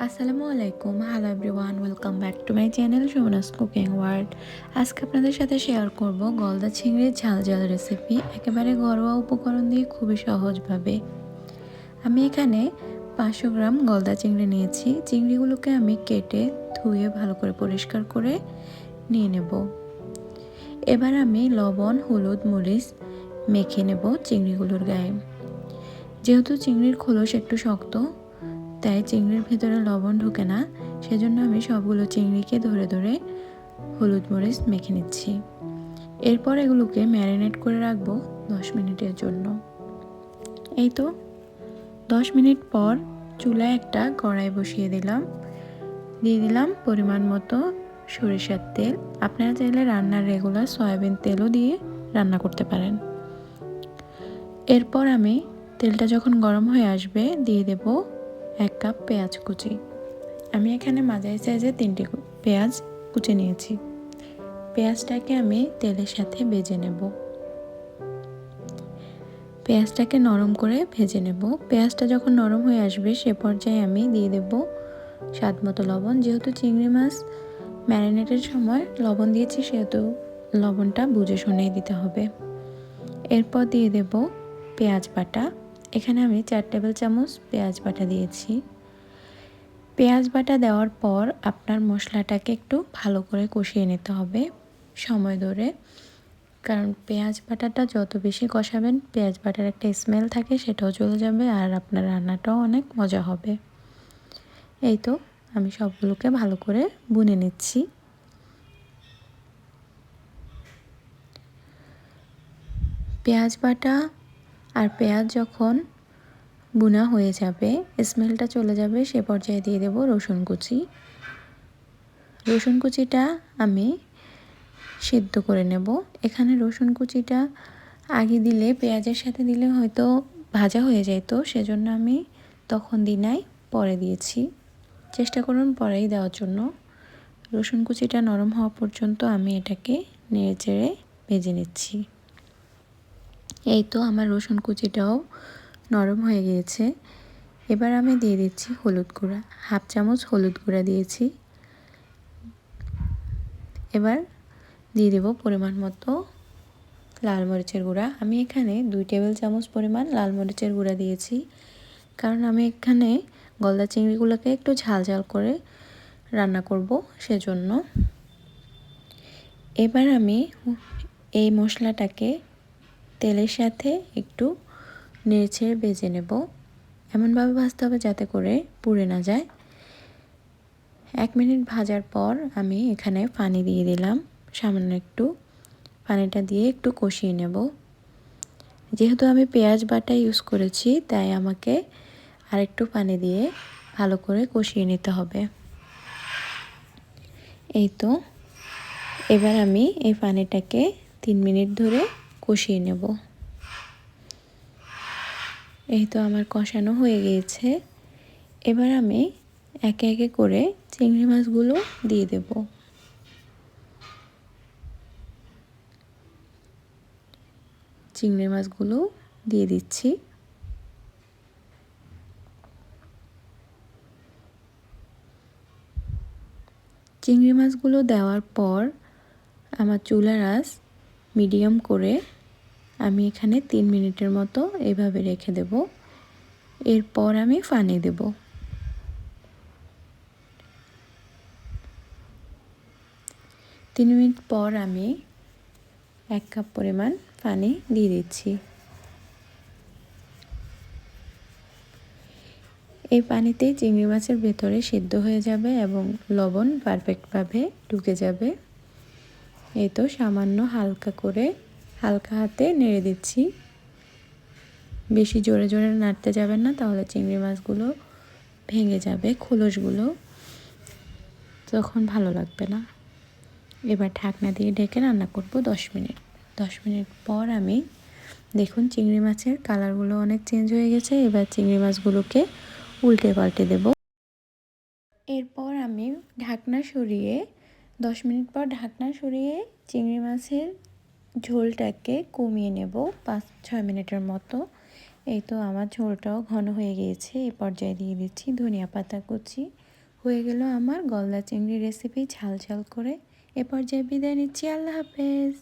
আসসালামু আলাইকুম, hello everyone, welcome back to my channel Sumana's cooking world. আজকে আপনাদের সাথে শেয়ার করব গলদা চিংড়ির ঝাল ঝাল রেসিপি, একেবারে ঘরোয়া উপকরণ দিয়ে খুবই সহজভাবে। আমি এখানে 500 গ্রাম গলদা চিংড়ি নিয়েছি। চিংড়িগুলোকে আমি কেটে ধুয়ে ভালো করে পরিষ্কার করে নিয়ে নেব। এবার আমি লবণ, হলুদ, মরিচ মেখে নেব চিংড়িগুলোর গায়ে। যেহেতু চিংড়ির খোলস একটু শক্ত, তাই চিংড়ির ভিতরে লবণ ঢোকে না, সেজন্য আমি সবগুলো চিংড়িকে ধরে ধরে হলুদ মরিচ মেখে নিচ্ছি। এরপর এগুলোকে ম্যারিনেট করে রাখবো 10 মিনিটের জন্য। এই তো 10 মিনিট পর চুলায় একটা কড়াই বসিয়ে দিলাম। দিয়ে দিলাম পরিমাণ মতো সরিষার তেল। আপনারা চাইলে রান্নার রেগুলার সয়াবিন তেলও দিয়ে রান্না করতে পারেন। এরপর আমি তেলটা যখন গরম হয়ে আসবে দিয়ে দেব 1 কাপ পেঁয়াজ কুচি। আমি এখানে মাঝারি সাইজের 3টি পেঁয়াজ কুচি নিয়েছি। পেঁয়াজটাকে আমি তেলের সাথে ভেজে নেব। পেঁয়াজটাকে নরম করে ভেজে নেব। পেঁয়াজটা যখন নরম হয়ে আসবে সে পর্যায়ে আমি দিয়ে দেব স্বাদ মতো লবণ। যেহেতু চিংড়ি মাছ ম্যারিনেটের সময় লবণ দিয়েছি, সেহেতু লবণটা বুঝে শুনেই দিতে হবে। এরপর দিয়ে দেব পেঁয়াজ বাটা। এখানে আমি 4 টেবিল চামচ পেঁয়াজ বাটা দিয়েছি। পেঁয়াজ বাটা দেওয়ার পর আপনার মশলাটাকে একটু ভালো করে কষিয়ে নিতে হবে সময় ধরে, কারণ পেঁয়াজ বাটাটা যত বেশি কষাবেন পেঁয়াজ বাটার একটা স্মেল থাকে, সেটাও চলে যাবে আর আপনার রান্নাটাও অনেক মজা হবে। এই তো আমি সবগুলোকে ভালো করে ভুনে নিচ্ছি। পেঁয়াজ বাটা আর পেঁয়াজ যখন ভুনা হয়ে যাবে, স্মেলটা চলে যাবে, সে পর্যায়ে দিয়ে দেব রসুন কুচি। রসুন কুচিটা আমি সিদ্ধ করে নেব। এখানে রসুন কুচিটা আগে দিলে, পেঁয়াজের সাথে দিলে হয়তো ভাজা হয়ে যেত, সেজন্য আমি তখন দিই নাই, পরে দিয়েছি। চেষ্টা করুন পরেই দেওয়ার জন্য। রসুন কুচিটা নরম হওয়া পর্যন্ত আমি এটাকে নেড়ে চেড়ে ভেজে নিচ্ছি। এই তো আমার রসুন কুচিটাও নরম হয়ে গিয়েছে। এবার আমি দিয়ে দিচ্ছি হলুদ গুঁড়া, 1/2 চামচ হলুদ গুঁড়া দিয়েছি। এবার দিয়ে দেব পরিমাণ মতো লাল মরিচের গুঁড়া। আমি এখানে 2 টেবিল চামচ পরিমাণ লাল মরিচের গুঁড়া দিয়েছি, কারণ আমি এখানে গলদা চিংড়িগুলোকে একটু ঝাল ঝাল করে রান্না করব, সেজন্য। এবার আমি এই মশলাটাকে তেলের সাথে একটু নেড়েচেড়ে ভেজে নেব। এমনভাবে ভাজতে হবে যাতে করে পুড়ে না যায়। 1 মিনিট ভাজার পর আমি এখানে পানি দিয়ে দিলাম, সামান্য একটু। পানিটা দিয়ে একটু কষিয়ে নেব। যেহেতু আমি পেঁয়াজ বাটা ইউজ করেছি, তাই আমাকে আরেকটু পানি দিয়ে ভালো করে কষিয়ে নিতে হবে। এই তো এবার আমি এই পানিটাকে 3 মিনিট ধরে কষিয়ে নেব। এই তো আমার কষানো হয়ে গিয়েছে। এবার আমি একে একে করে চিংড়ি মাছগুলো দিয়ে দেব। চিংড়ি মাছগুলো দিয়ে দিচ্ছি। চিংড়ি মাছগুলো দেওয়ার পর আমার চুলার আঁচ মিডিয়াম করে আমি এখানে 3 মিনিটের মতো এভাবে রেখে দেব। এরপর আমি পানি দেব। 3 মিনিট পর আমি 1 কাপ পরিমাণ পানি দিয়ে দিচ্ছি। এই পানিতেই চিংড়ি মাছের ভেতরে সিদ্ধ হয়ে যাবে এবং লবণ পারফেক্টভাবে ঢুকে যাবে। এই তো সামান্য হালকা হাতে নেড়ে দিচ্ছি। বেশি জোরে জোরে নাড়তে যাবেন না, তাহলে চিংড়ি মাছগুলো ভেঙে যাবে, খোলসগুলো তখন ভালো লাগবে না। এবার ঢাকনা দিয়ে ঢেকে রান্না করব 10 মিনিট। 10 মিনিট পর আমি দেখুন চিংড়ি মাছের কালারগুলো অনেক চেঞ্জ হয়ে গেছে। এবার চিংড়ি মাছগুলোকে উল্টে পাল্টে দেব। এরপর আমি ঢাকনা সরিয়ে 10 মিনিট পর ঢাকনা সরিয়ে চিংড়ি মাছের ঝোলটাকে কমিয়ে নেব 5-6 মিনিটের মতো। এই তো আমার ঝোলটাও ঘন হয়ে গিয়েছে। এই পর্যায়ে দিয়ে দিচ্ছি ধনিয়া পাতা কুচি, হয়ে গেল আমার গলদা চিংড়ি রেসিপি ঝাল ঝাল করে। এ পর্যায়ে বিদায় নিচ্ছি। আল্লাহ হাফেজ।